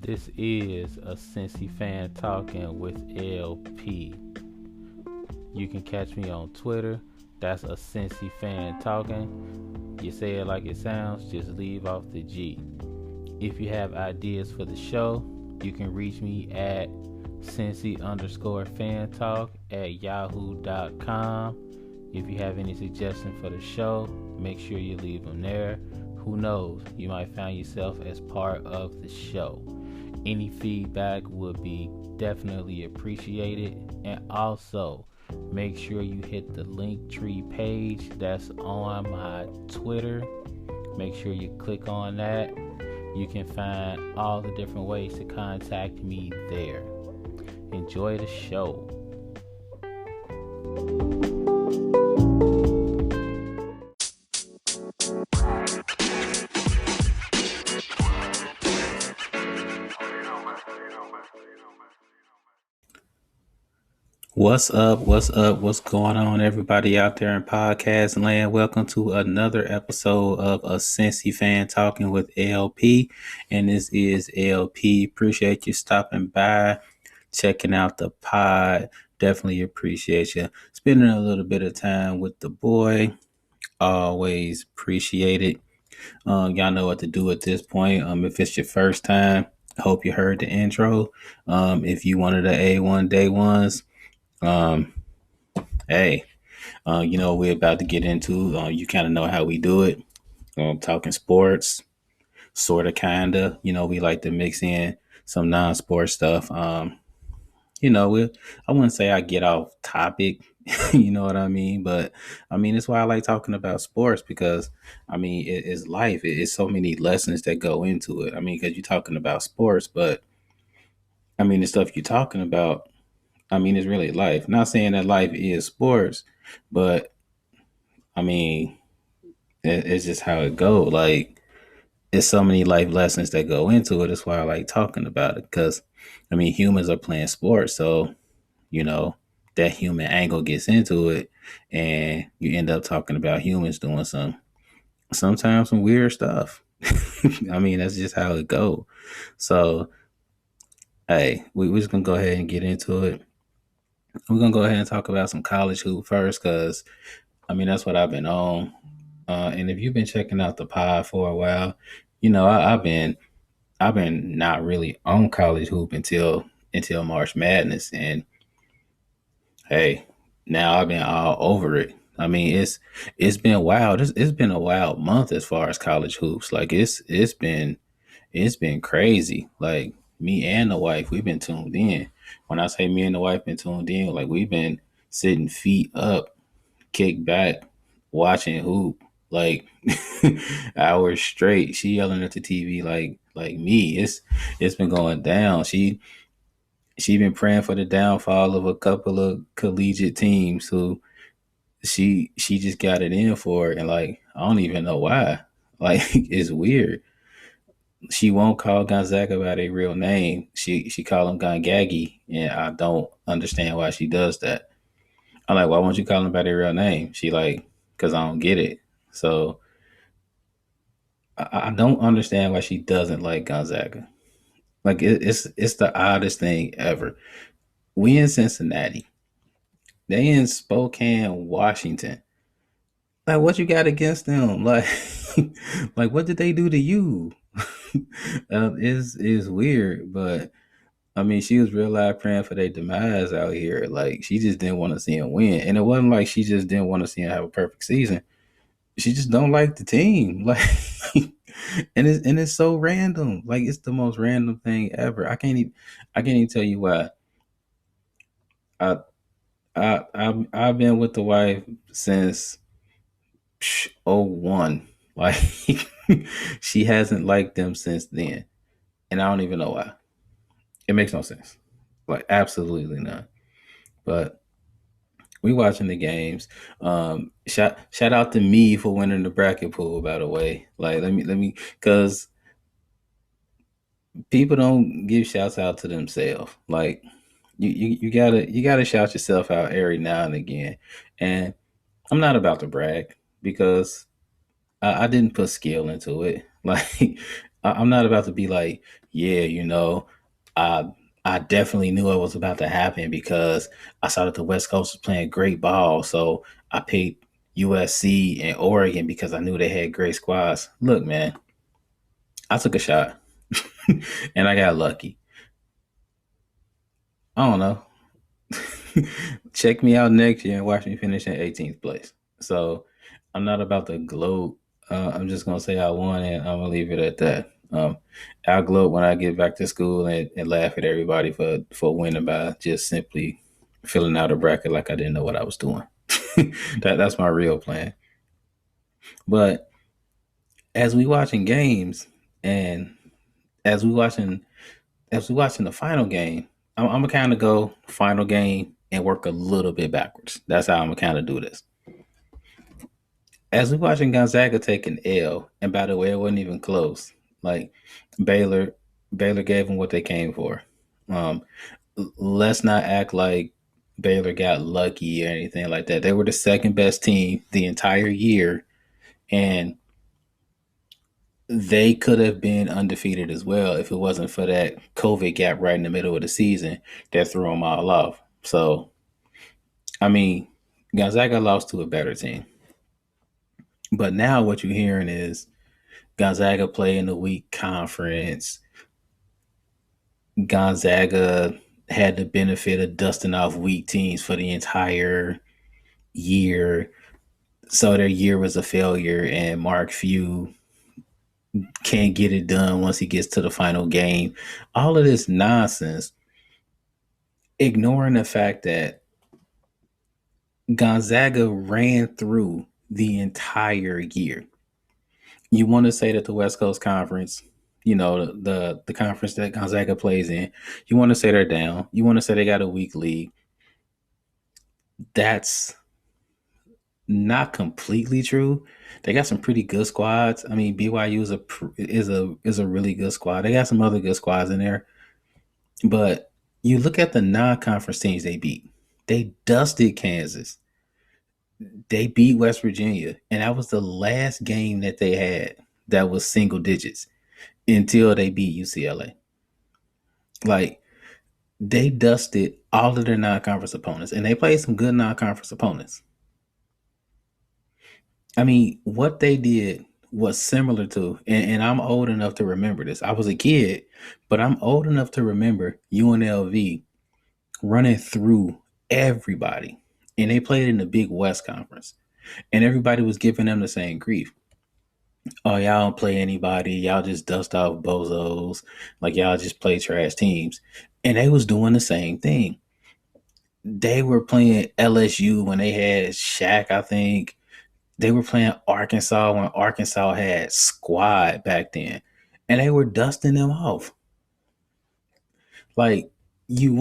This is a Cincy fan talking with LP. You can catch me on Twitter. That's a Cincy fan talking. You say it like it sounds, just leave off the G. If you have ideas for the show, you can reach me at Cincy_fan talk at yahoo.com. If you have any suggestions for the show, make sure you leave them there. Who knows, you might find yourself as part of the show. Any feedback would be definitely appreciated. And also, make sure you hit the Linktree page that's on my Twitter. Make sure you click on that. You can find all the different ways to contact me there. Enjoy the show. What's up? What's up? What's going on, everybody out there in podcast land? Welcome to another episode of A Cincy Fan Talking with LP. And this is LP. Appreciate you stopping by, checking out the pod. Definitely appreciate you spending a little bit of time with the boy. Always appreciate it. Y'all know what to do at this point. If it's your first time, I hope you heard the intro. If you one of the A1 day ones, hey, we're about to get into, you kind of know how we do it. Talking sports, sort of, kind of. We like to mix in some non-sports stuff. I wouldn't say I get off topic, you know what I mean? But it's why I like talking about sports because, it's life. It's so many lessons that go into it. Because you're talking about sports, but the stuff you're talking about, it's really life. Not saying that life is sports, but it's just how it go. Like, it's so many life lessons that go into it. That's why I like talking about it because, humans are playing sports. So, that human angle gets into it and you end up talking about humans doing sometimes some weird stuff. That's just how it go. So, hey, we're just going to go ahead and get into it. We're going to go ahead and talk about some college hoop first because, that's what I've been on. And if you've been checking out the pod for a while, I've been not really on college hoop until March Madness, and hey, now I've been all over it. It's been wild. It's been a wild month as far as college hoops. Like it's been crazy. Like me and the wife, we've been tuned in. When I say me and the wife been tuned in, like we've been sitting feet up, kicked back, watching hoop like hours straight. She yelling at the TV like me. It's been going down. She been praying for the downfall of a couple of collegiate teams who she just got it in for, and like I don't even know why. Like it's weird. She won't call Gonzaga by their real name. She call them Gongagi, and I don't understand why she does that. I'm like, why won't you call them by their real name? She like, because I don't get it. So I don't understand why she doesn't like Gonzaga. Like it's the oddest thing ever. We in Cincinnati. They in Spokane, Washington. Like, what you got against them? Like, like what did they do to you? Is weird, but she was real live praying for their demise out here. Like, she just didn't want to see him win, and it wasn't like she just didn't want to see him have a perfect season. She just don't like the team. Like, and it's so random. Like, it's the most random thing ever. I can't even tell you why. I I've been with the wife since '01. Like she hasn't liked them since then, and I don't even know why. It makes no sense. Like absolutely none. But we watching the games. Shout out to me for winning the bracket pool. By the way, like let me because people don't give shouts out to themselves. Like you gotta shout yourself out every now and again. And I'm not about to brag because I didn't put skill into it. Like I'm not about to be like, yeah, I I definitely knew it was about to happen because I saw that the West Coast was playing great ball. So I picked USC and Oregon because I knew they had great squads. Look, man, I took a shot and I got lucky. I don't know. Check me out next year and watch me finish in 18th place. So I'm not about to gloat. I'm just gonna say I won, and I'm gonna leave it at that. I'll gloat when I get back to school and laugh at everybody for winning by just simply filling out a bracket like I didn't know what I was doing. That's my real plan. But as we watching games and as we watching as we watching the final game, I'm gonna kind of go final game and work a little bit backwards. That's how I'm gonna kind of do this. As we watching Gonzaga take an L, and by the way, it wasn't even close. Like Baylor, Baylor gave them what they came for. Um, let's not act like Baylor got lucky or anything like that. They were the second best team the entire year, and they could have been undefeated as well if it wasn't for that COVID gap right in the middle of the season that threw them all off. So, I mean, Gonzaga lost to a better team. But now what you're hearing is Gonzaga play in the weak conference. Gonzaga had the benefit of dusting off weak teams for the entire year. So their year was a failure, and Mark Few can't get it done once he gets to the final game. All of this nonsense, ignoring the fact that Gonzaga ran through the entire year. You want to say that the West Coast Conference, the conference that Gonzaga plays in, you want to say they're down. You want to say they got a weak league. That's not completely true. They got some pretty good squads. I mean, BYU is a really good squad. They got some other good squads in there, but you look at the non-conference teams they beat. They dusted Kansas. They beat West Virginia, and that was the last game that they had that was single digits until they beat UCLA. Like they dusted all of their non-conference opponents, and they played some good non-conference opponents. I mean, what they did was similar to, and I'm old enough to remember this. I was a kid, but I'm old enough to remember UNLV running through everybody, and they played in the Big West Conference, and everybody was giving them the same grief. Oh, y'all don't play anybody. Y'all just dust off bozos. Like y'all just play trash teams. And they was doing the same thing. They were playing LSU when they had Shaq, I think. They were playing Arkansas when Arkansas had squad back then. And they were dusting them off. Like you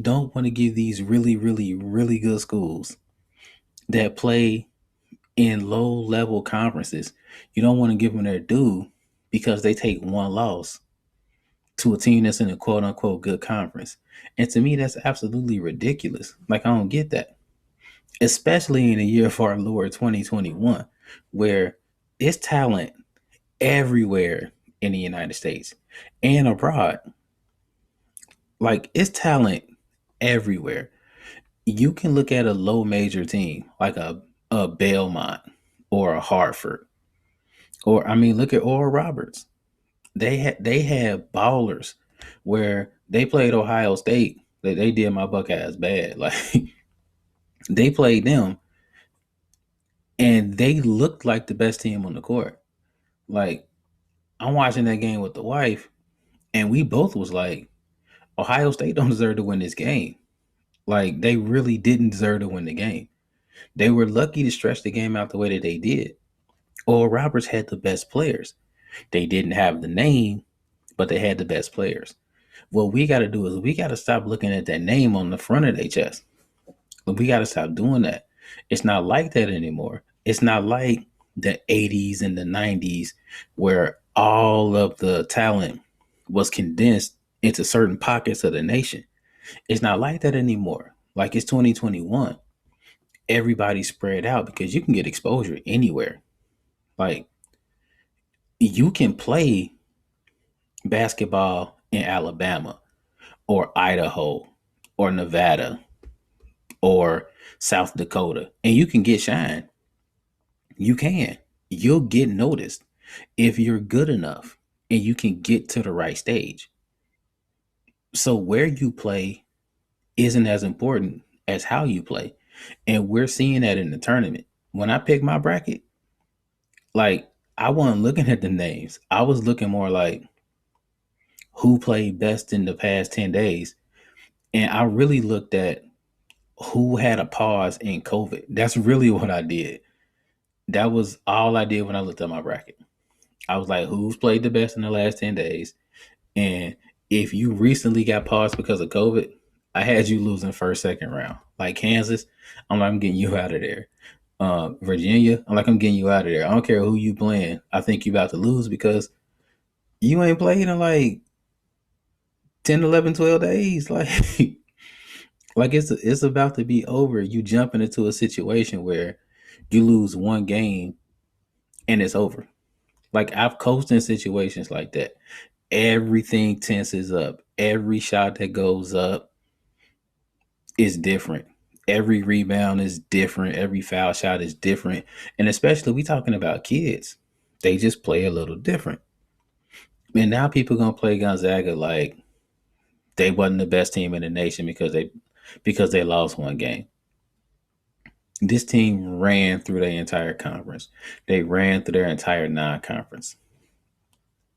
don't want to give these really, really, really good schools that play in low level conferences, you don't want to give them their due because they take one loss to a team that's in a quote unquote good conference. And to me, that's absolutely ridiculous. Like, I don't get that. Especially in the year of our Lord 2021, where it's talent everywhere in the United States and abroad. Like, it's talent everywhere. You can look at a low major team like a Belmont or a Hartford, or I mean, look at Oral Roberts. They had ballers where they played Ohio State. They did my Buckeyes bad. Like they played them, and they looked like the best team on the court. Like I'm watching that game with the wife, and we both was like, Ohio State don't deserve to win this game. Like they really didn't deserve to win the game. They were lucky to stretch the game out the way that they did. Oral Roberts had the best players. They didn't have the name, but they had the best players. What we got to do is we got to stop looking at that name on the front of their chest. We got to stop doing that. It's not like that anymore. It's not like the 80s and the 90s where all of the talent was condensed into certain pockets of the nation. It's not like that anymore. Like it's 2021. Everybody's spread out because you can get exposure anywhere. Like you can play. basketball in Alabama or Idaho or Nevada or South Dakota, and you can get shine. You can. You'll get noticed if you're good enough and you can get to the right stage. So where you play isn't as important as how you play. And we're seeing that in the tournament. When I picked my bracket, like I wasn't looking at the names. I was looking more like who played best in the past 10 days. And I really looked at who had a pause in COVID. That's really what I did. That was all I did when I looked at my bracket. I was like, who's played the best in the last 10 days? And if you recently got paused because of COVID, I had you losing first, second round. Like Kansas, I'm like, I'm getting you out of there. Virginia, I'm like, I'm getting you out of there. I don't care who you playing. I think you about to lose because you ain't played in like 10, 11, 12 days. Like, like it's about to be over. You jumping into a situation where you lose one game and it's over. Like I've coached in situations like that. Everything tenses up. Every shot that goes up is different. Every rebound is different. Every foul shot is different. And especially we talking about kids. They just play a little different. And now people gonna play Gonzaga like they wasn't the best team in the nation because they lost one game. This team ran through their entire conference. They ran through their entire non-conference.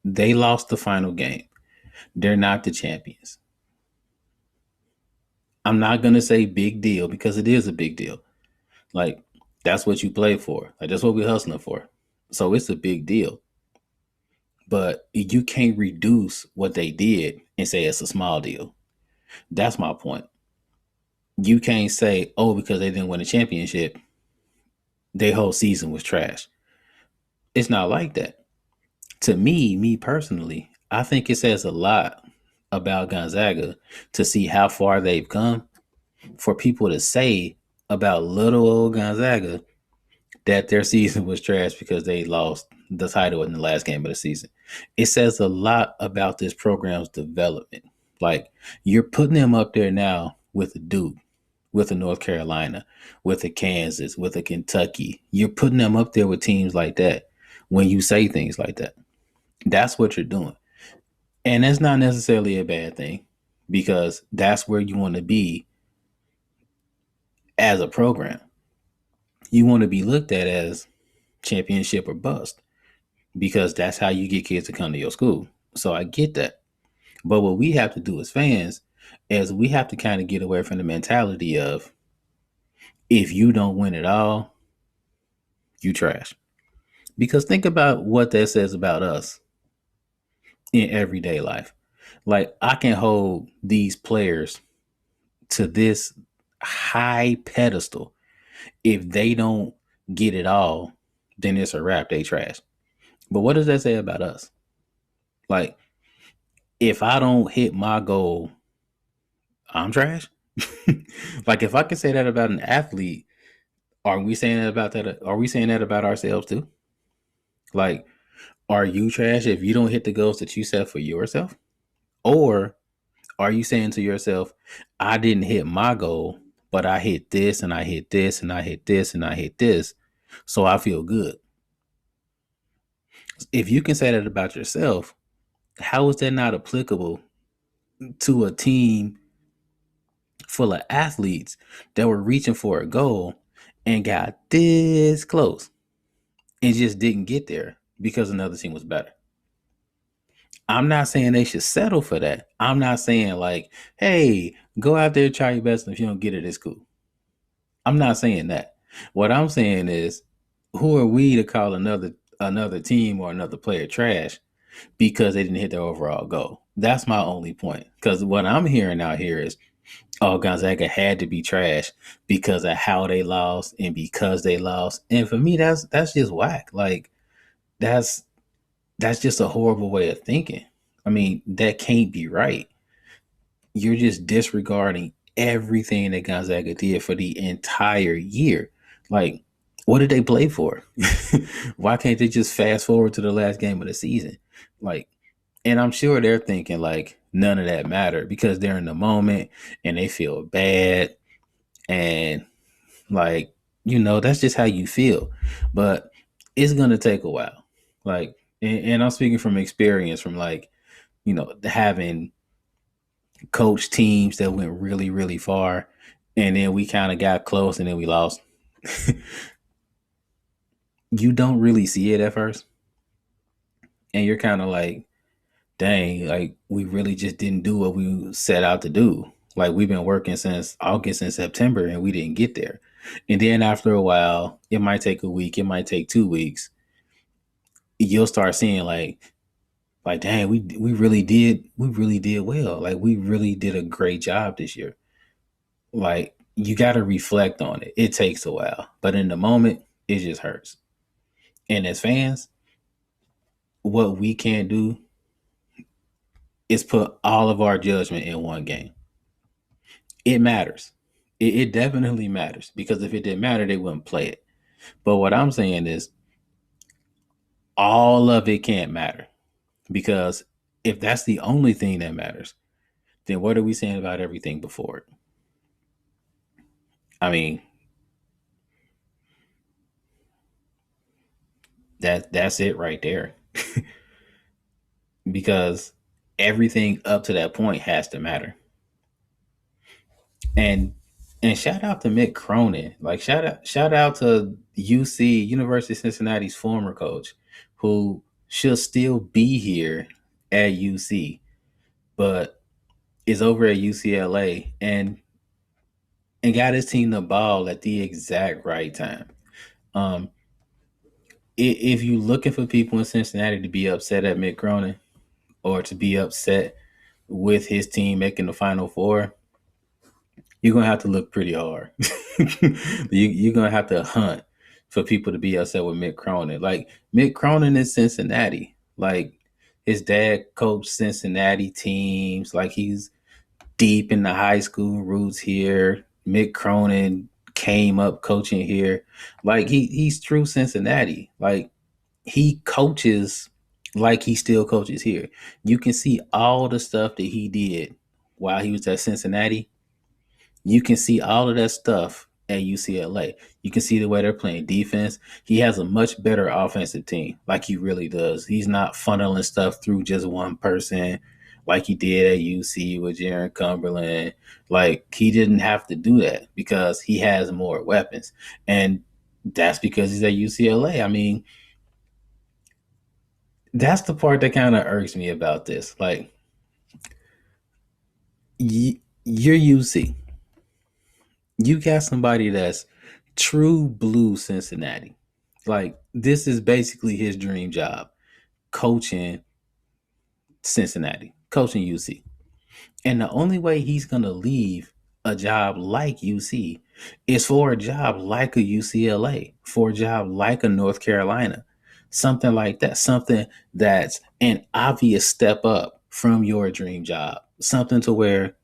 They lost the final game. They're not the champions. I'm not gonna say big deal because it is a big deal. Like that's what you play for. Like that's what we're hustling for. So it's a big deal. But you can't reduce what they did and say it's a small deal. That's my point. You can't say, oh, because they didn't win a championship, their whole season was trash. It's not like that. To me personally, I think it says a lot about Gonzaga to see how far they've come for people to say about little old Gonzaga that their season was trash because they lost the title in the last game of the season. It says a lot about this program's development. Like you're putting them up there now with a Duke, with a North Carolina, with a Kansas, with a Kentucky. You're putting them up there with teams like that when you say things like that. That's what you're doing. And that's not necessarily a bad thing because that's where you want to be as a program. You want to be looked at as championship or bust because that's how you get kids to come to your school. So I get that. But what we have to do as fans is we have to kind of get away from the mentality of if you don't win it all, you trash. Because think about what that says about us in everyday life. Like I can hold these players to this high pedestal. If they don't get it all, then it's a wrap. They trash. But what does that say about us? Like if I don't hit my goal, I'm trash. Like if I can say that about an athlete, are we saying that about that? Are we saying that about ourselves too? Like, are you trash if you don't hit the goals that you set for yourself? Or are you saying to yourself, I didn't hit my goal, but I hit this and I hit this and I hit this and I hit this. So I feel good. If you can say that about yourself, how is that not applicable to a team full of athletes that were reaching for a goal and got this close and just didn't get there because another team was better? I'm not saying they should settle for that. I'm not saying like, hey, go out there, try your best, and if you don't get it, it's cool. I'm not saying that. What I'm saying is, who are we to call another team or another player trash because they didn't hit their overall goal? That's my only point. Because what I'm hearing out here is, oh, Gonzaga had to be trash because of how they lost and because they lost. And for me, that's just whack. Like that's just a horrible way of thinking. I mean, that can't be right. You're just disregarding everything that Gonzaga did for the entire year. Like, what did they play for? Why can't they just fast forward to the last game of the season? Like, And I'm sure they're thinking like none of that mattered because they're in the moment and they feel bad and like, that's just how you feel. But it's gonna take a while. Like, and I'm speaking from experience, from like, having coach teams that went really, really far, and then we kind of got close, and then we lost. You don't really see it at first, and you're kind of like, dang, like we really just didn't do what we set out to do. Like we've been working since August and September, and we didn't get there. And then after a while, it might take a week, it might take 2 weeks. You'll start seeing like, dang, we really did well. Like we really did a great job this year. Like you got to reflect on it. It takes a while, but in the moment, it just hurts. And as fans, what we can't do is put all of our judgment in one game. It matters. It definitely matters because if it didn't matter, they wouldn't play it. But what I'm saying is, all of it can't matter because if that's the only thing that matters, then what are we saying about everything before it? I mean, that's it right there. Because everything up to that point has to matter. And shout out to Mick Cronin. Like shout out to UC University of Cincinnati's former coach, who should still be here at UC, but is over at UCLA and got his team the ball at the exact right time. Um, if you're looking for people in Cincinnati to be upset at Mick Cronin or to be upset with his team making the Final Four, you're gonna have to look pretty hard. You're gonna have to hunt for people to be upset with Mick Cronin. Like Mick Cronin is Cincinnati. Like his dad coached Cincinnati teams. Like he's deep in the high school roots here. Mick Cronin came up coaching here. Like he's true Cincinnati. Like he coaches like he still coaches here. You can see all the stuff that he did while he was at Cincinnati. You can see all of that stuff at UCLA. You can see the way they're playing defense. He has a much better offensive team, like he really does. He's not funneling stuff through just one person like he did at UC with Jaron Cumberland. Like he didn't have to do that because he has more weapons. And that's because he's at UCLA. I mean, that's the part that kind of irks me about this. Like, you're UC. You got somebody that's true blue Cincinnati. Like this is basically his dream job, coaching Cincinnati, coaching UC. And the only way he's going to leave a job like UC is for a job like a UCLA, for a job like a North Carolina, something like that, something that's an obvious step up from your dream job, something to where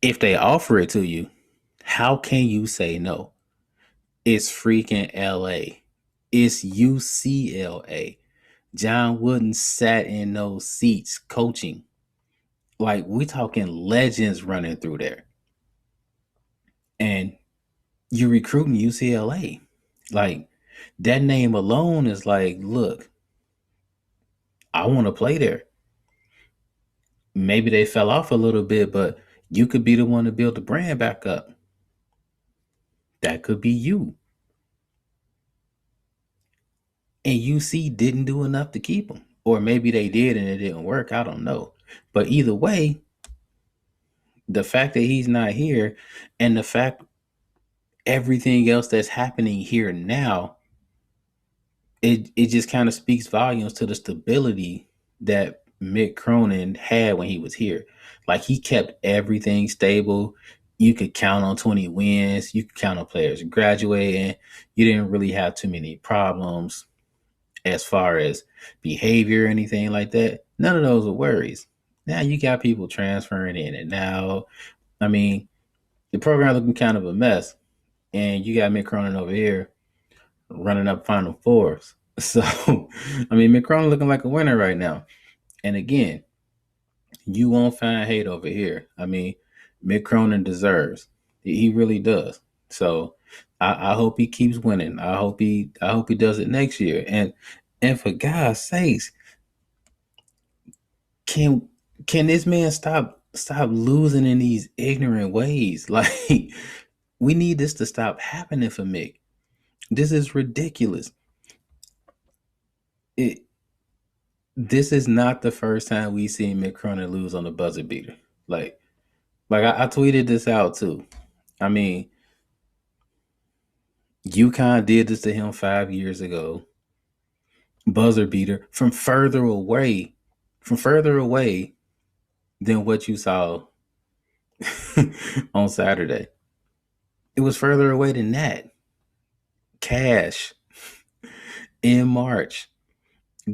if they offer it to you, how can you say no? It's freaking LA. It's UCLA. John Wooden sat in those seats coaching. Like we talking legends running through there. And you recruiting UCLA. Like that name alone is like, look, I want to play there. Maybe they fell off a little bit, but you could be the one to build the brand back up. That could be you. And UC didn't do enough to keep him. Or maybe they did and it didn't work. I don't know. But either way, the fact that he's not here and the fact everything else that's happening here now, it just kind of speaks volumes to the stability that Mick Cronin had when he was here. Like he kept everything stable. You could count on 20 wins. You could count on players graduating. You didn't really have too many problems as far as behavior or anything like that. None of those are worries. Now you got people transferring in and out. I mean, the program looking kind of a mess, and you got Mick Cronin over here running up Final Fours. So, I mean, Mick Cronin looking like a winner right now. And again, you won't find hate over here. I mean, Mick Cronin deserves. He really does. So, I hope he keeps winning. I hope he does it next year. And for God's sakes, can can this man stop losing in these ignorant ways? Like, we need this to stop happening for Mick. This is ridiculous. It This is not the first time we seen Mick Cronin lose on the buzzer beater. Like, I tweeted this out too. I mean, UConn did this to him 5 years ago. Buzzer beater from further away than what you saw on Saturday. It was further away than that. Cash in March.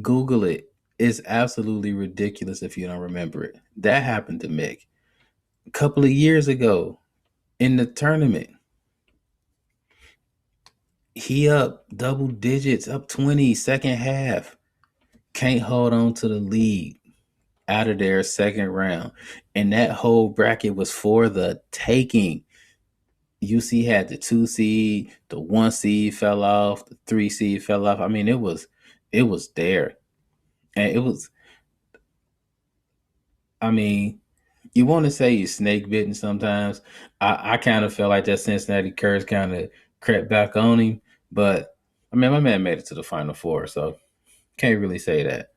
Google it. It's absolutely ridiculous if you don't remember it. That happened to Mick a couple of years ago in the tournament. He up double digits, up 20, second half. Can't hold on to the lead, out of there second round. And that whole bracket was for the taking. UC had the 2 seed, the 1 seed fell off, the 3 seed fell off. I mean, it was there. And it was, I mean, you want to say he's snake bitten sometimes. I kind of felt like that Cincinnati curse kind of crept back on him. But I mean, my man made it to the Final Four, so can't really say that.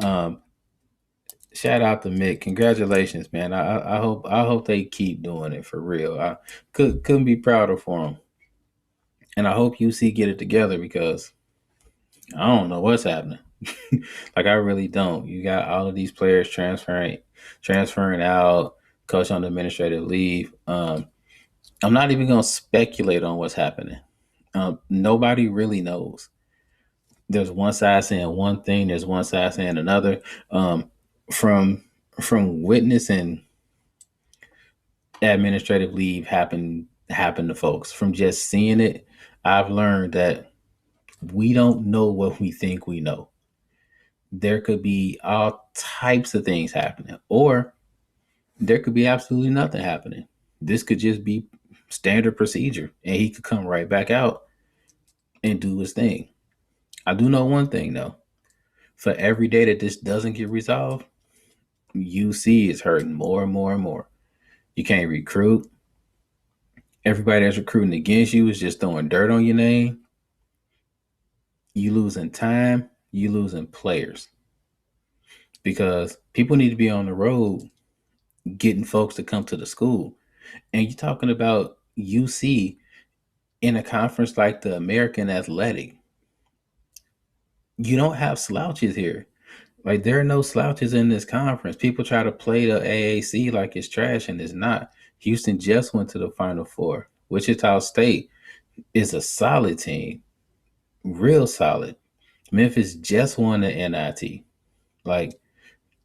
Um, Shout out to Mick. Congratulations, man. I hope they keep doing it for real. I couldn't be prouder for them. And I hope UC get it together because I don't know what's happening. Like, I really don't. You got all of these players transferring out, coach on administrative leave. I'm not even gonna speculate on what's happening. Nobody really knows. There's one side saying one thing, there's one side saying another. From from witnessing administrative leave happen to folks, from just seeing it, I've learned that we don't know what we think we know. There could be all types of things happening, or there could be absolutely nothing happening. This could just be standard procedure, and he could come right back out and do his thing. I do know one thing though: for every day that this doesn't get resolved, UC is hurting more and more and more. You can't recruit. Everybody that's recruiting against you is just throwing dirt on your name. You losing time. You losing players because people need to be on the road getting folks to come to the school. And you're talking about UC in a conference like the American Athletic. You don't have slouches here. Like, there are no slouches in this conference. People try to play the AAC like it's trash, and it's not. Houston just went to the Final Four. Wichita State is a solid team, real solid. Memphis just won the NIT, like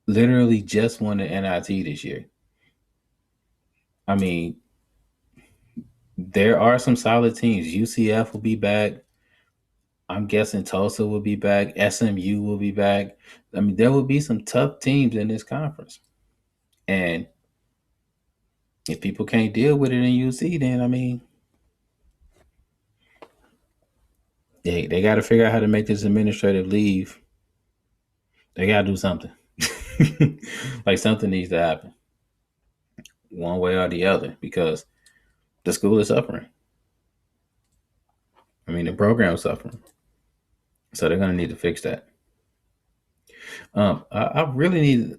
literally just won the NIT this year. I mean, there are some solid teams. UCF will be back. I'm guessing Tulsa will be back. SMU will be back. I mean, there will be some tough teams in this conference. And if people can't deal with it in UC, then I mean, they got to figure out how to make this administrative leave. They got to do something. Like, something needs to happen one way or the other because the school is suffering. I mean, the program is suffering. So they're going to need to fix that. I really need.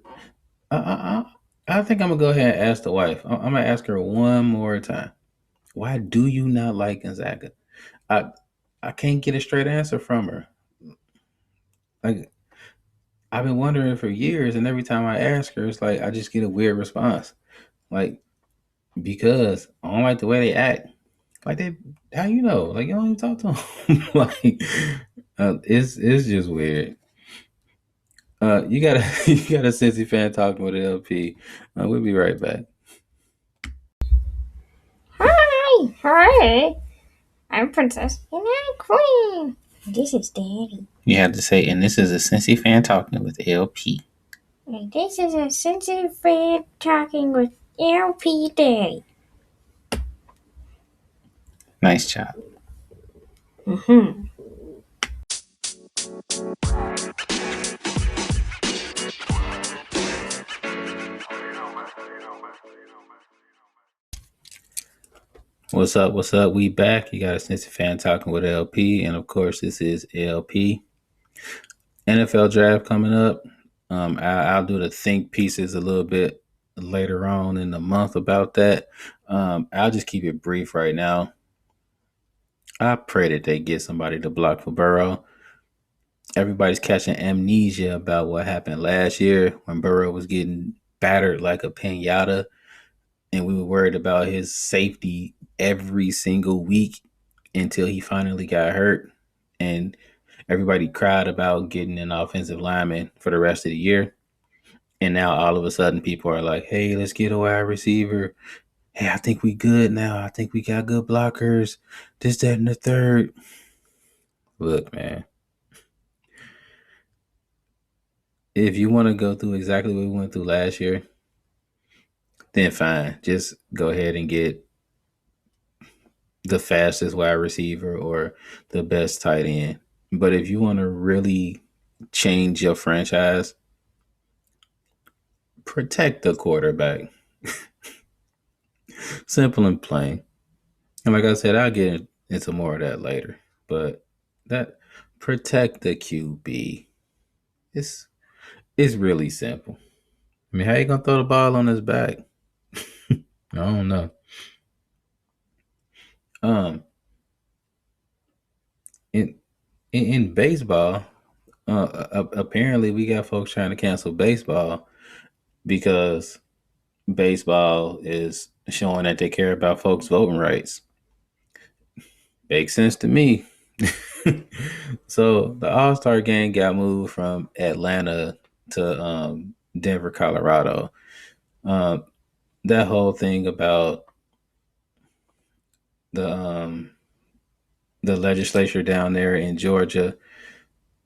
I think I'm gonna go ahead and ask the wife. I'm gonna ask her one more time. Why do you not like Gonzaga? I I can't get a straight answer from her. Like, I've been wondering for years, and every time I ask her, it's like I just get a weird response. Like, because I don't like the way they act. Like, how you know? Like, you don't even talk to them. Like, it's just weird. You got a you got a Cincy fan talking with an LP. We'll be right back. Hi, hi, I'm Princess and I'm Queen. This is Daddy. You have to say, and this is a Cincy fan talking with LP. And this is a sensitive fan talking with LP Daddy. Nice job. Mm-hmm. What's up? What's up? We back. You got a Cincy fan talking with LP, and of course, this is LP. NFL draft coming up. I'll do the think pieces a little bit later on in the month about that. I'll just keep it brief right now. I pray that they get somebody to block for Burrow. Everybody's catching amnesia about what happened last year when Burrow was getting battered like a pinata, and we were worried about his safety every single week until he finally got hurt. And everybody cried about getting an offensive lineman for the rest of the year. And now all of a sudden people are like, hey, let's get a wide receiver. Hey, I think we good now. I think we got good blockers. This, that, and the third. Look, man, if you want to go through exactly what we went through last year, then fine. Just go ahead and get the fastest wide receiver or the best tight end. But if you want to really change your franchise, protect the quarterback. Simple and plain. And like I said, I'll get into more of that later. But that protect the QB. It's it's really simple. I mean, how you gonna throw the ball on his back? I don't know. Um, in in baseball, apparently we got folks trying to cancel baseball because baseball is showing that they care about folks' voting rights. Makes sense to me. So the All Star game got moved from Atlanta to Denver, Colorado. Um, that whole thing about the um, the legislature down there in Georgia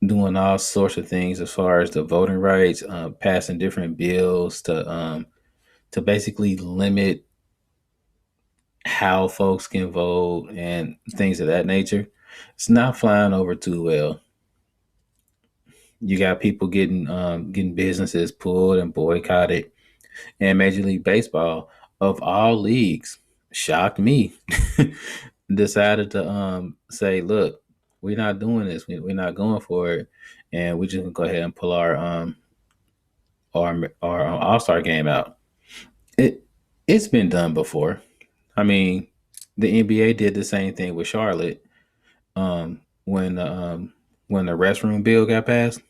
doing all sorts of things as far as the voting rights, passing different bills to basically limit how folks can vote and things of that nature. It's not flying over too well. You got people getting businesses pulled and boycotted, and Major League Baseball of all leagues shocked me. Decided to say, look, we're not doing this. We're not going for it, and we're just gonna go ahead and pull our All Star game out. It it's been done before. I mean, the NBA did the same thing with Charlotte um, when um, when the restroom bill got passed.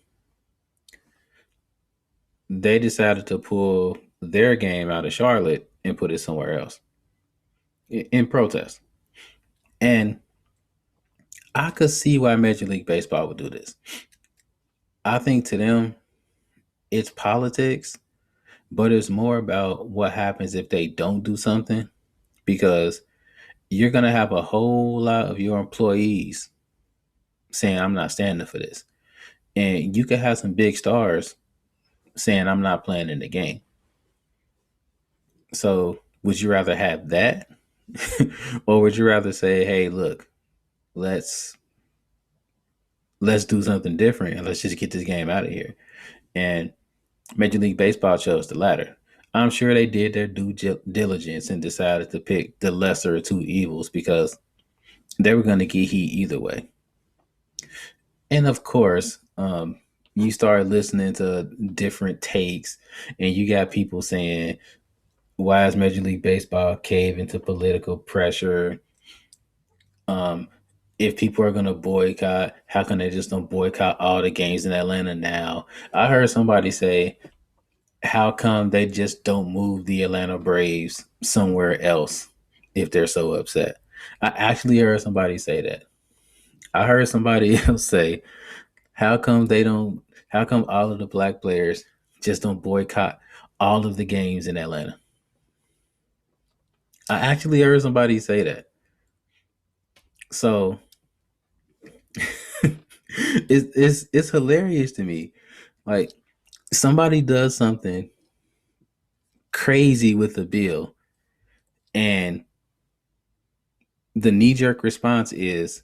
They decided to pull their game out of Charlotte and put it somewhere else in protest. And I could see why Major League Baseball would do this. I think to them, it's politics, but it's more about what happens if they don't do something because you're going to have a whole lot of your employees saying, I'm not standing for this. And you could have some big stars saying, I'm not playing in the game. So would you rather have that? Or would you rather say, hey, look, let's let's do something different and let's just get this game out of here? And Major League Baseball chose the latter. I'm sure they did their due diligence and decided to pick the lesser of two evils because they were going to get heat either way. And of course, you start listening to different takes, and you got people saying, "Why is Major League Baseball cave into political pressure? Um, if people are going to boycott, how can they just don't boycott all the games in Atlanta now?" I heard somebody say, how come they just don't move the Atlanta Braves somewhere else if they're so upset? I actually heard somebody say that. I heard somebody else say, how come they don't, how come all of the black players just don't boycott all of the games in Atlanta? I actually heard somebody say that. So It's hilarious to me. Like somebody does something crazy with a bill, and the knee jerk response is,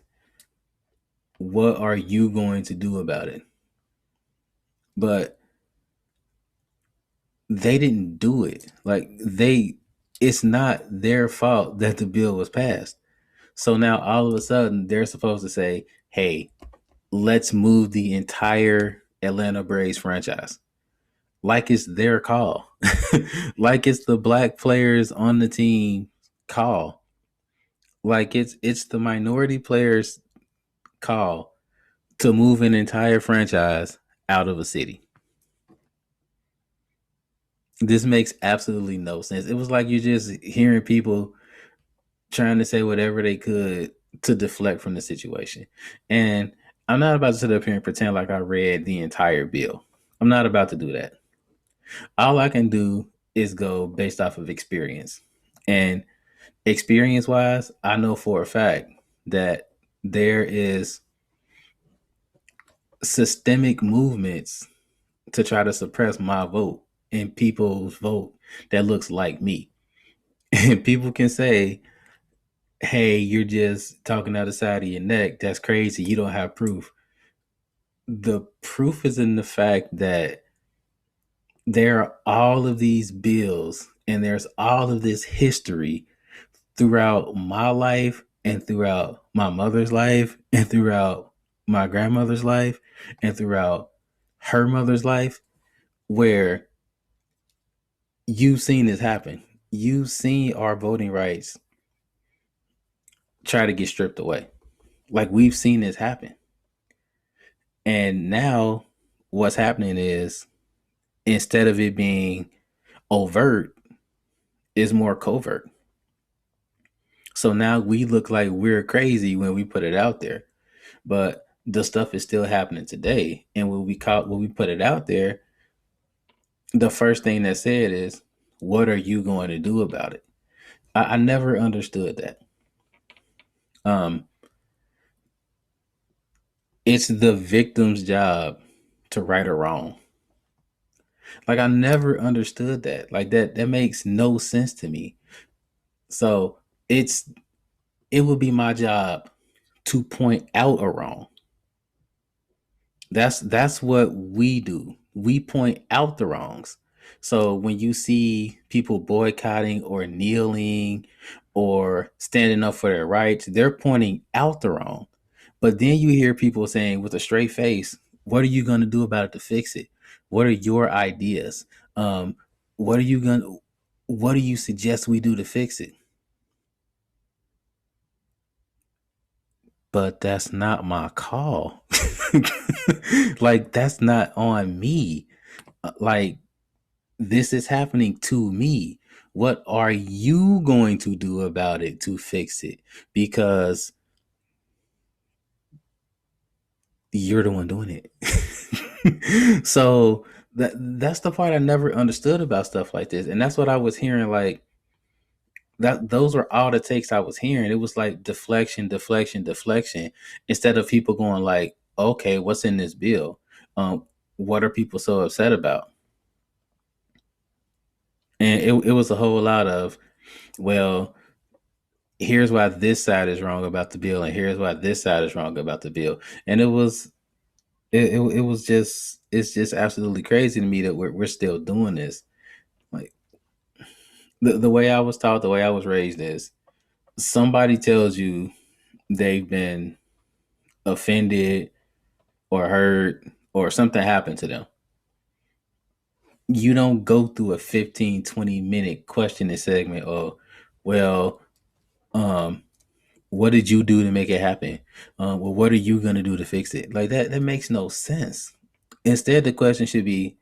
"What are you going to do about it?" But they didn't do it. It's not their fault that the bill was passed. So now all of a sudden they're supposed to say, "Hey, let's move the entire Atlanta Braves franchise." Like it's their call. Like it's the black players on the team call. Like it's the minority players call to move an entire franchise out of a city. This makes absolutely no sense. It was like you're just hearing people trying to say whatever they could to deflect from the situation. And I'm not about to sit up here and pretend like I read the entire bill. I'm not about to do that. All I can do is go based off of experience. And experience wise, I know for a fact that there is systemic movements to try to suppress my vote and people's vote that looks like me. And people can say, "Hey, you're just talking out the side of your neck. That's crazy. You don't have proof." The proof is in the fact that there are all of these bills and there's all of this history throughout my life and throughout my mother's life and throughout my grandmother's life and throughout her mother's life where you've seen this happen. You've seen our voting rights try to get stripped away. Like we've seen this happen. And now what's happening is instead of it being overt, it's more covert. So now we look like we're crazy when we put it out there. But the stuff is still happening today. And when we put it out there, the first thing that said is, "What are you going to do about it?" I never understood that. Um, it's the victim's job to right or wrong. Like I never understood that. Like that makes no sense to me. So it's it would be my job to point out a wrong. That's what we do. We point out the wrongs. So when you see people boycotting or kneeling or standing up for their rights, they're pointing out the wrong. But then you hear people saying with a straight face, "What are you going to do about it to fix it? What are your ideas? Um, what are you going to what do you suggest we do to fix it?" But that's not my call. Like that's not on me. Like this is happening to me. What are you going to do about it to fix it? Because you're the one doing it. So that's the part I never understood about stuff like this. And that's what I was hearing like that those were all the takes I was hearing. It was like deflection, deflection, deflection instead of people going like, "Okay, what's in this bill? What are people so upset about?" And it was a whole lot of, well, here's why this side is wrong about the bill, and here's why this side is wrong about the bill. And it was just it's just absolutely crazy to me that we're still doing this. Like the way I was taught, the way I was raised is somebody tells you they've been offended or hurt or something happened to them. You don't go through a 15-20 minute questioning segment or, well, um, what did you do to make it happen? Well, what are you going to do to fix it? Like that makes no sense. Instead, the question should be,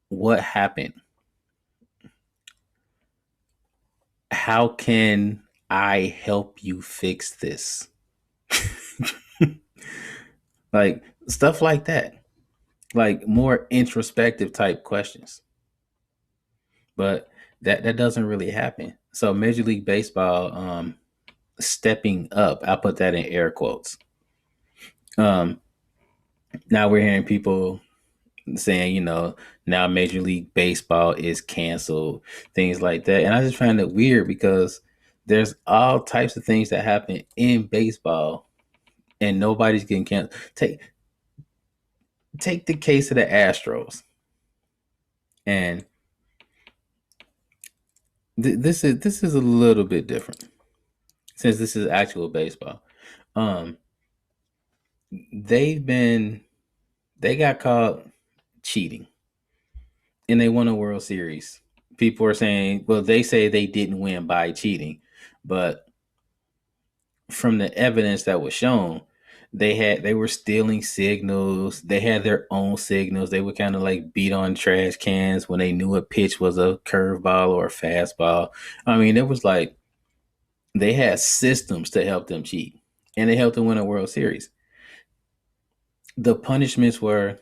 what happened? How can I help you fix this? Like stuff like that. Like more introspective type questions. But that doesn't really happen. So Major League Baseball stepping up, I put that in air quotes. Um Now we're hearing people saying, now Major League Baseball is canceled, things like that. And I just find it weird because there's all types of things that happen in baseball and nobody's getting canceled. Take the case of the Astros. And this is a little bit different since this is actual baseball. Um they've been they got caught cheating and they won a World Series. People are saying, well, they say they didn't win by cheating, but from the evidence that was shown, they were stealing signals. They had their own signals. They would kind of like beat on trash cans when they knew a pitch was a curveball or a fastball. I mean, it was like they had systems to help them cheat, and they helped them win a World Series. The punishments were,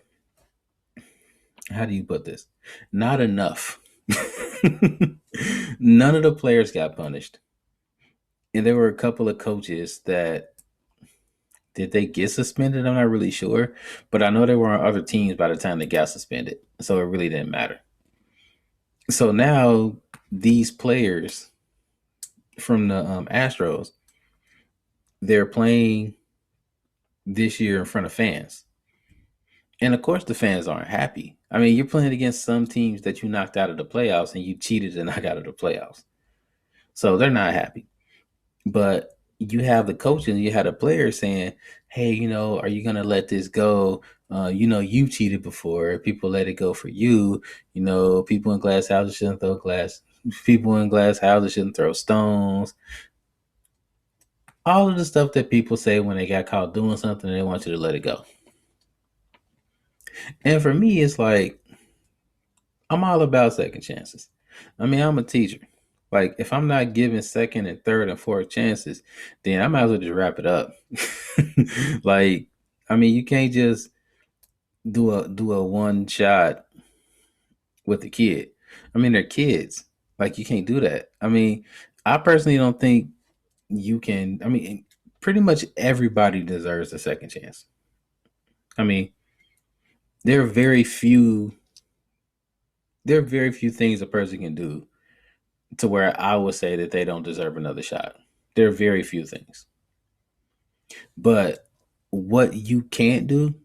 how do you put this? Not enough. None of the players got punished. And there were a couple of coaches that did they get suspended? I'm not really sure, but I know they were on other teams by the time they got suspended, so it really didn't matter. So now these players from the Astros, they're playing this year in front of fans, and of course the fans aren't happy. I mean, you're playing against some teams that you knocked out of the playoffs, and you cheated to knock out of the playoffs, so they're not happy. But you have the coaches, you have the players saying, "Hey, are you gonna let this go? You cheated before. People let it go for you. People in glass houses shouldn't throw glass. People in glass houses shouldn't throw stones. All of the stuff that people say when they got caught doing something, and they want you to let it go." And for me, it's like I'm all about second chances. I mean, I'm a teacher. Like, if I'm not giving second and third and fourth chances, then I might as well just wrap it up. Like, I mean, you can't just do a one shot with the kid. I mean, they're kids. Like, you can't do that. I mean, I personally don't think you can. I mean, pretty much everybody deserves a second chance. I mean, there are very few. There are very few things a person can do to where I would say that they don't deserve another shot. There are very few things. But what you can't do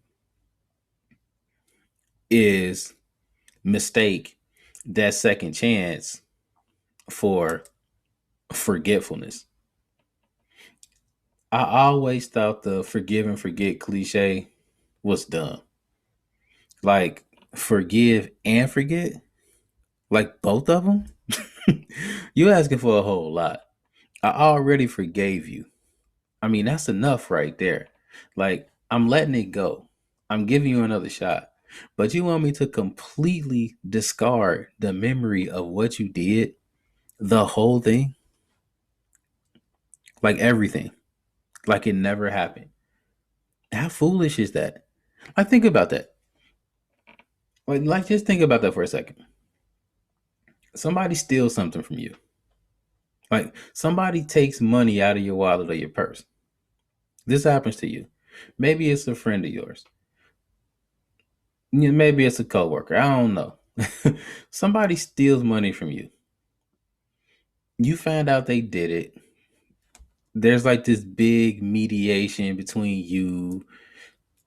is mistake that second chance for forgetfulness. I always thought the forgive and forget cliche was dumb. Like, forgive and forget, like both of them. You asking for a whole lot. I already forgave you. I mean, that's enough right there. Like, I'm letting it go. I'm giving you another shot. But you want me to completely discard the memory of what you did, the whole thing, like everything, like it never happened. How foolish is that? Like, think about that. Like, just think about that for a second. Somebody steals something from you. Like, somebody takes money out of your wallet or your purse. This happens to you. Maybe it's a friend of yours. Maybe it's a coworker. I don't know. Somebody steals money from you. You find out they did it. There's like this big mediation between you,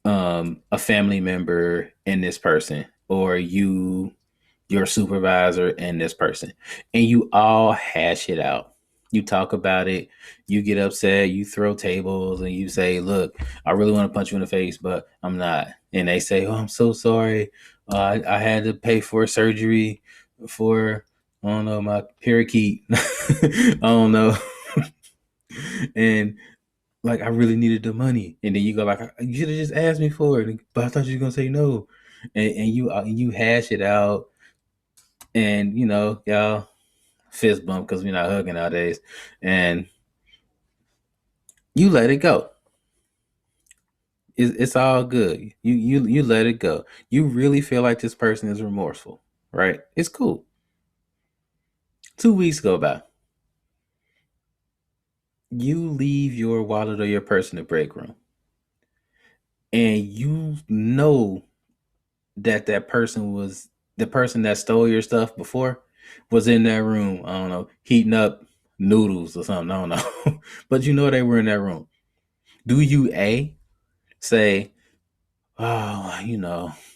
a family member, and this person, or your supervisor, and this person, and you all hash it out. You talk about it. You get upset. You throw tables, and you say, "Look, I really want to punch you in the face, but I'm not." And they say, "Oh, I'm so sorry. I had to pay for surgery for, I don't know, my parakeet. I don't know." And like, I really needed the money, and then you go like, "You should have just asked me for it, but I thought you were gonna say no." And you hash it out, and y'all fist bump because we're not hugging nowadays, and you let it go. It's all good. You let it go. You really feel like this person is remorseful, right? It's cool. 2 weeks go by. You leave your wallet or your purse in the break room, and you know that that person was the person that stole your stuff before was in that room. I don't know, heating up noodles or something. I don't know, but you know they were in that room. Do you a say, oh, I'm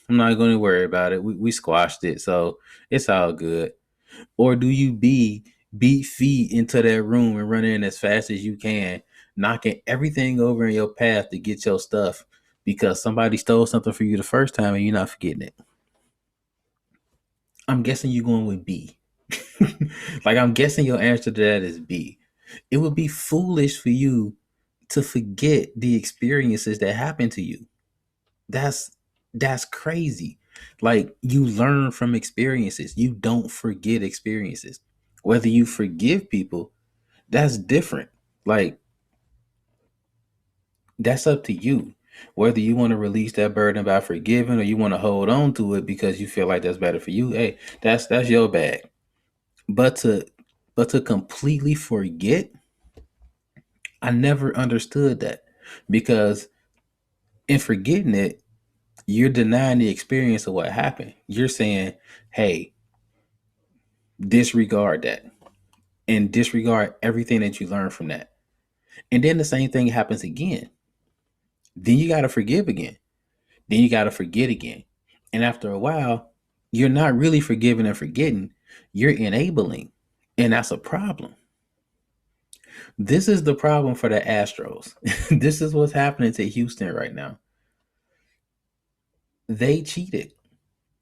not going to worry about it. We squashed it, so it's all good. Or do you B, beat feet into that room and run in as fast as you can, knocking everything over in your path to get your stuff because somebody stole something for you the first time and you're not forgetting it? I'm guessing you're going with B. Like, I'm guessing your answer to that is B. It would be foolish for you to forget the experiences that happened to you. That's that's crazy. Like, you learn from experiences. You don't forget experiences. Whether you forgive people, that's different. Like, that's up to you. Whether you want to release that burden by forgiving or you want to hold on to it because you feel like that's better for you, hey, that's your bag. But to completely forget, I never understood that. Because in forgetting it, you're denying the experience of what happened. You're saying, hey, disregard that and disregard everything that you learned from that. And then the same thing happens again. Then you got to forgive again. Then you got to forget again. And after a while, you're not really forgiving and forgetting, you're enabling. And that's a problem. This is the problem for the Astros. This is what's happening to Houston right now. They cheated.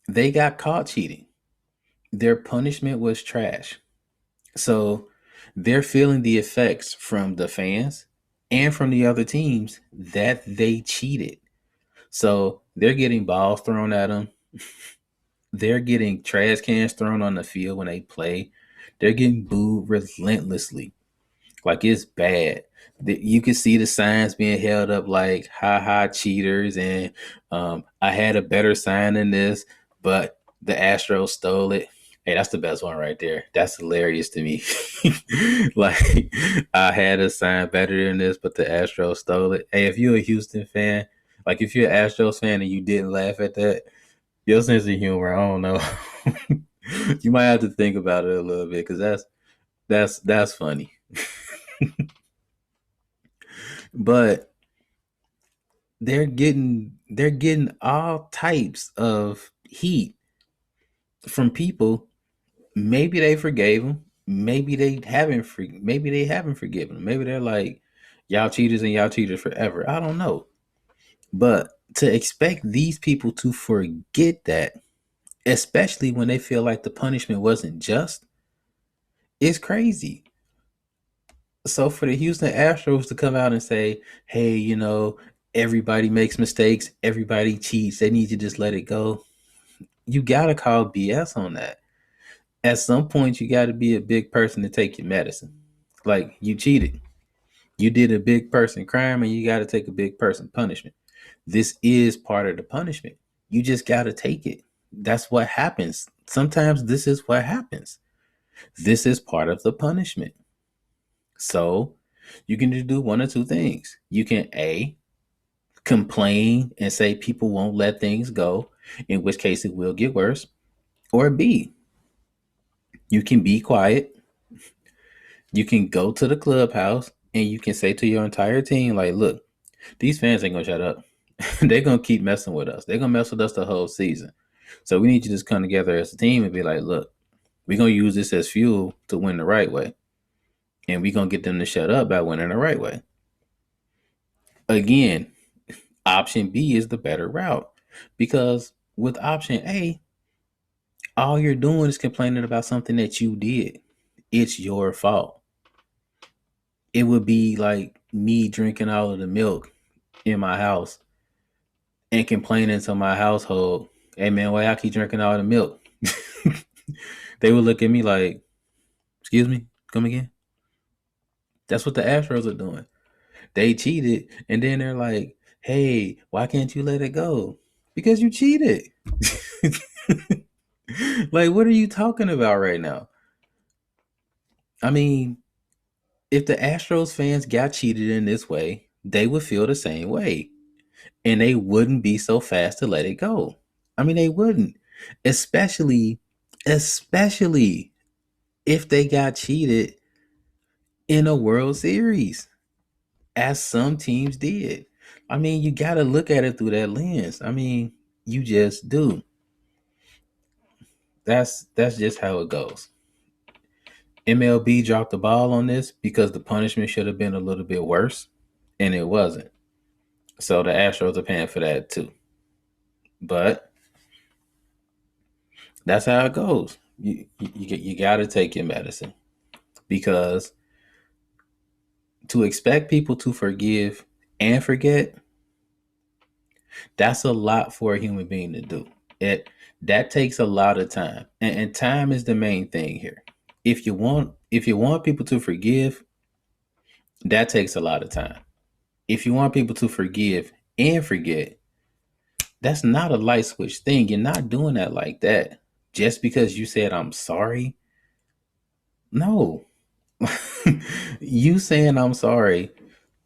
They got caught cheating. Their punishment was trash. So they're feeling the effects from the fans and from the other teams that they cheated. So they're getting balls thrown at them. They're getting trash cans thrown on the field when they play. They're getting booed relentlessly. Like, it's bad. You can see the signs being held up like "ha ha cheaters" and I had a better sign than this, but the Astros stole it. Hey, that's the best one right there. That's hilarious to me. Like, I had a sign better than this, but the Astros stole it. Hey, if you're a Houston fan, like if you're an Astros fan and you didn't laugh at that, your sense of humor, I don't know. You might have to think about it a little bit because that's funny. But they're getting all types of heat from people. Maybe they forgave them. Maybe they haven't forgiven them. Maybe they're like, y'all cheaters and y'all cheaters forever. I don't know. But to expect these people to forget that, especially when they feel like the punishment wasn't just, is crazy. So for the Houston Astros to come out and say, hey, everybody makes mistakes, everybody cheats, they need to just let it go. You got to call BS on that. At some point, you got to be a big person to take your medicine. Like, you cheated. You did a big person crime and you got to take a big person punishment. This is part of the punishment. You just got to take it. That's what happens. Sometimes this is what happens. This is part of the punishment. So you can just do one or two things. You can A, complain and say people won't let things go, in which case it will get worse. Or B, you can be quiet. You can go to the clubhouse and you can say to your entire team, like, look, these fans ain't gonna shut up. They're gonna keep messing with us. They're gonna mess with us the whole season. So we need to just come together as a team and be like, look, we're gonna use this as fuel to win the right way. And we're gonna get them to shut up by winning the right way. Again, option B is the better route. Because with option A, all you're doing is complaining about something that you did. It's your fault. It would be like me drinking all of the milk in my house and complaining to my household, hey man, why I keep drinking all the milk? They would look at me like, excuse me, come again? That's what the Astros are doing. They cheated, and then they're like, hey, why can't you let it go? Because you cheated. Like, what are you talking about right now? I mean, if the Astros fans got cheated in this way, they would feel the same way. and they wouldn't be so fast to let it go. I mean, they wouldn't, especially, especially if they got cheated in a World Series, as some teams did. I mean, you got to look at it through that lens. I mean, you just do. That's just how it goes. MLB dropped the ball on this because the punishment should have been a little bit worse, and it wasn't. So the Astros are paying for that too. But that's how it goes. You got to take your medicine because to expect people to forgive and forget, that's a lot for a human being to do. It that takes a lot of time, and time is the main thing here. If you want people to forgive, that takes a lot of time. If you want people to forgive and forget, that's not a light switch thing. You're not doing that like that. Just because you said I'm sorry, no. You saying I'm sorry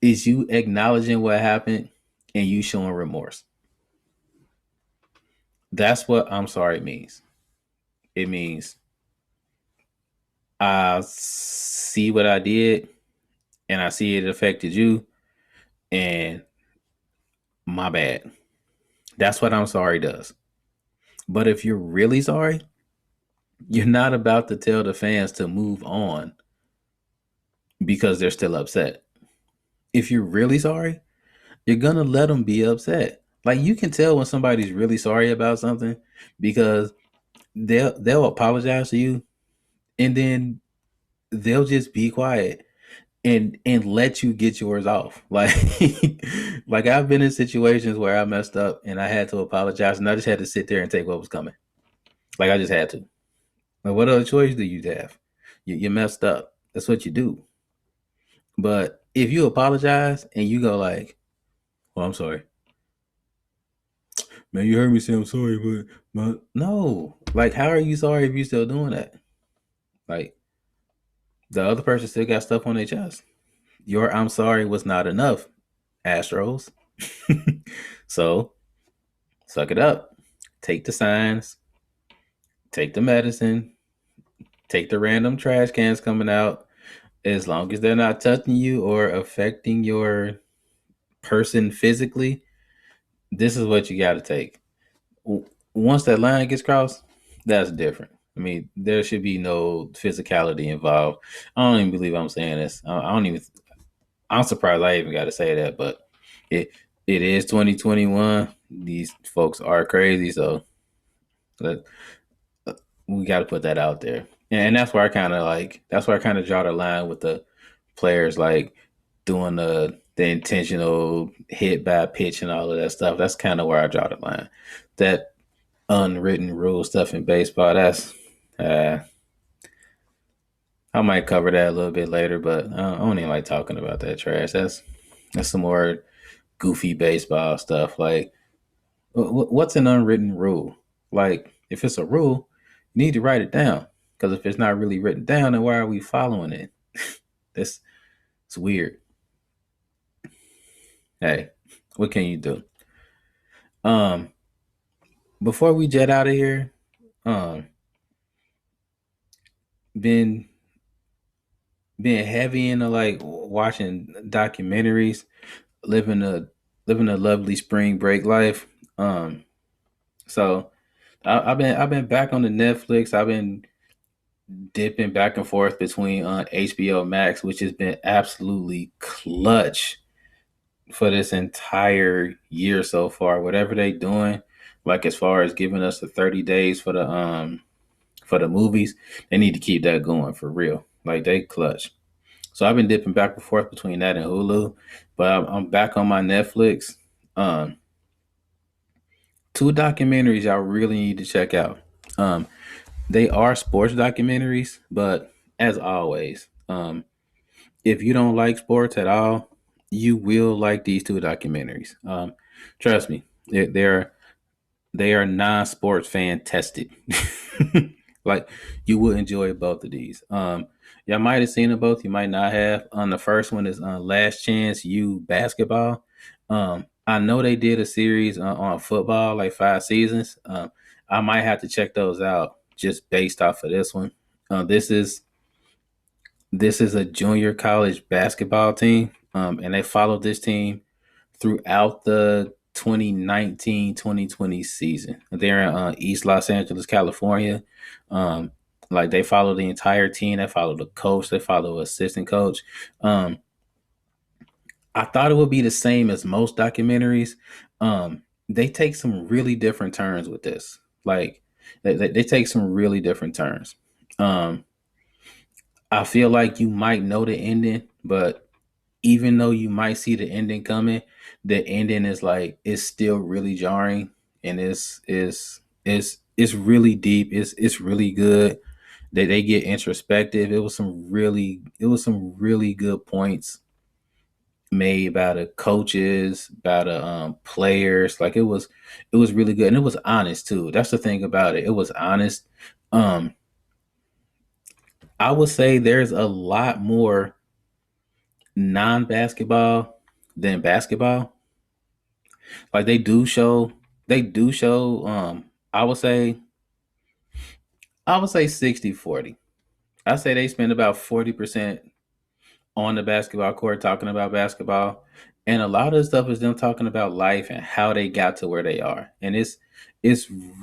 is you acknowledging what happened and you showing remorse. That's what I'm sorry means. It means I see what I did and I see it affected you and my bad. That's what I'm sorry does. But if you're really sorry, you're not about to tell the fans to move on because they're still upset. If you're really sorry, you're gonna let them be upset. Like you can tell when somebody's really sorry about something because they'll apologize to you and then they'll just be quiet and let you get yours off. Like like I've been in situations where I messed up and I had to apologize and I just had to sit there and take what was coming. Like I just had to. Like what other choice do you have? You messed up. That's what you do. But if you apologize and you go like, "Well, I'm sorry, man. You heard me say I'm sorry, but no. Like, how are you sorry if you still doing that? Like, the other person still got stuff on their chest. Your I'm sorry was not enough, Astros. So suck it up. Take the signs. Take the medicine. Take the random trash cans coming out. As long as they're not touching you or affecting your person physically, this is what you got to take. Once that line gets crossed, that's different. I mean, there should be no physicality involved. I don't even believe I'm saying this. I don't even. I'm surprised I even got to say that, but it it is 2021. These folks are crazy, so let, we got to put that out there. And that's where I kind of like. That's where I kind of draw the line with the players like doing the intentional hit by pitch and all of that stuff. That's kind of where I draw the line. That unwritten rule stuff in baseball. That's uh, I might cover that a little bit later, but I don't even like talking about that trash. That's some more goofy baseball stuff. Like, what's an unwritten rule? Like, if it's a rule, you need to write it down. Because if it's not really written down, then why are we following it? That's it's weird. Hey, what can you do? Um, before we jet out of here, um, been being heavy into like watching documentaries, living a living a lovely spring break life. So I've been back on the Netflix. I've been dipping back and forth between HBO Max, which has been absolutely clutch for this entire year so far. Whatever they doing, like as far as giving us the 30 days for the movies, they need to keep that going for real. Like they clutch. So I've been dipping back and forth between that and Hulu, but I'm back on my Netflix. Um, Two documentaries I really need to check out. Um, they are sports documentaries, but as always, if you don't like sports at all, you will like these two documentaries. Trust me, they are non-sports fan tested. Like you will enjoy both of these. Y'all might have seen them both. You might not have. On the first one is Last Chance U Basketball. I know they did a series on football, like 5 seasons. I might have to check those out just based off of this one. This is a junior college basketball team, and they followed this team throughout the 2019-2020 season. They're in East Los Angeles, California. Um, like they follow the entire team. They follow the coach. They follow assistant coach. Um, I thought it would be the same as most documentaries. They take some really different turns with this. Like they take some really different turns. Um, I feel like you might know the ending, but even though you might see the ending coming, the ending is like it's still really jarring, and it's really deep. It's really good. They get introspective. It was some really good points made by the coaches, by the players. Like it was really good, and it was honest too. That's the thing about it. It was honest. Um, I would say there's a lot more non-basketball than basketball. Like they do show I would say I would say 60-40. I say they spend about 40% on the basketball court talking about basketball. And a lot of the stuff is them talking about life and how they got to where they are. And it's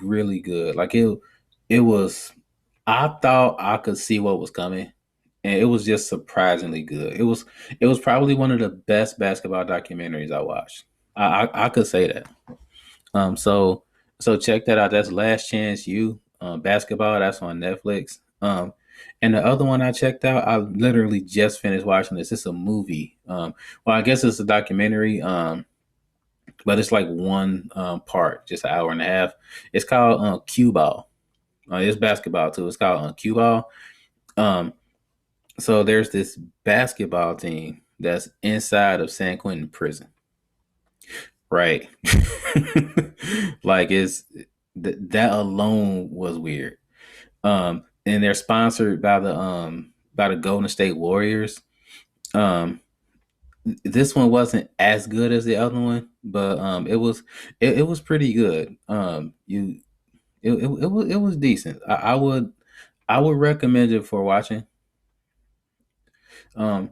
really good. Like it was I thought I could see what was coming. And it was just surprisingly good. It was probably one of the best basketball documentaries I watched. I could say that. So check that out. That's Last Chance You, basketball. That's on Netflix. And the other one I checked out, I literally just finished watching this. It's a movie. Well, I guess it's a documentary. But it's like one part, just an hour and a half. It's called Cue Ball. It's basketball too. It's called Cue Ball. Um, so there's this basketball team that's inside of San Quentin prison. Right. Like that alone was weird. And they're sponsored by the Golden State Warriors. Um, this one wasn't as good as the other one, but it was pretty good. It was decent. I would recommend it for watching. Um,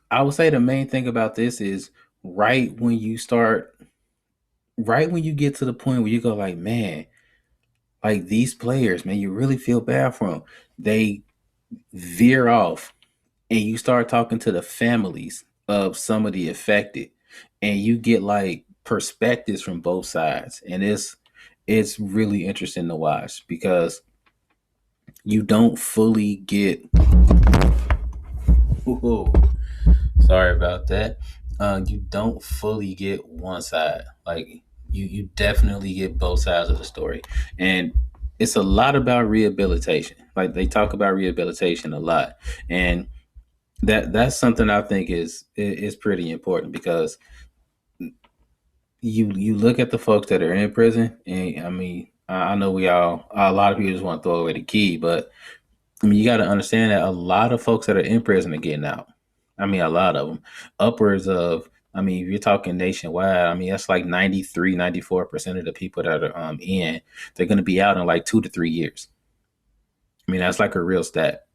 I would say the main thing about this is right when you start, right when you get to the point where you go like, man, like these players, man, you really feel bad for them. They veer off, and you start talking to the families of some of the affected, and you get like perspectives from both sides, and it's really interesting to watch because you don't fully get. Whoa, sorry about that. You don't fully get one side. Like you definitely get both sides of the story, and it's a lot about rehabilitation. Like they talk about rehabilitation a lot, and that's something I think is pretty important because you look at the folks that are in prison, and I mean I know we all a lot of people just want to throw away the key, but I mean you got to understand that a lot of folks that are in prison are getting out. I mean a lot of them, upwards of. I mean, if you're talking nationwide, I mean that's like 93, 94% of the people that are in, they're going to be out in like 2 to 3 years. I mean that's like a real stat.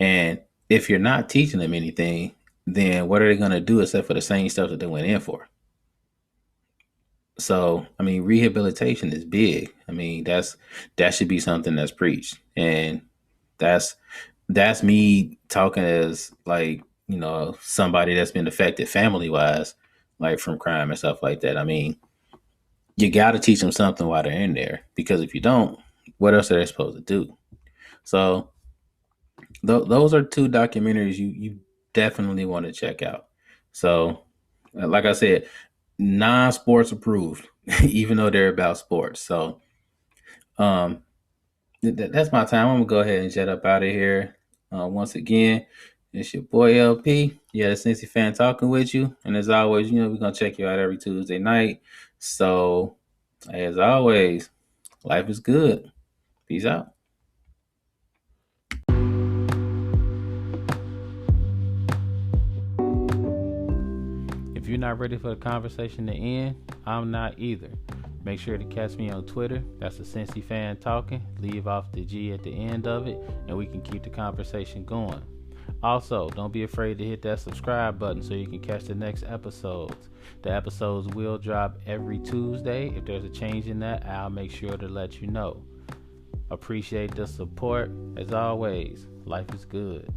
And if you're not teaching them anything, then what are they going to do except for the same stuff that they went in for? So, I mean, rehabilitation is big. I mean, that should be something that's preached, and that's that's me talking as like somebody that's been affected family wise, like from crime and stuff like that. I mean, you got to teach them something while they're in there because if you don't, what else are they supposed to do? So, those are two documentaries you definitely want to check out. So, like I said, non-sports approved, even though they're about sports. So, um, that's my time. I'm gonna go ahead and jet up out of here. Once again, it's your boy LP. Yeah, the Cincy fan talking with you, and as always, we're gonna check you out every Tuesday night. So, as always, life is good. Peace out. you're not ready for the conversation to end, I'm not either. Make sure to catch me on Twitter. That's a Cincy fan talking. Leave off the G at the end of it, and we can keep the conversation going. Also, don't be afraid to hit that subscribe button so you can catch the next episodes. The episodes will drop every Tuesday. If there's a change in that, I'll make sure to let you know. Appreciate the support. As always, life is good.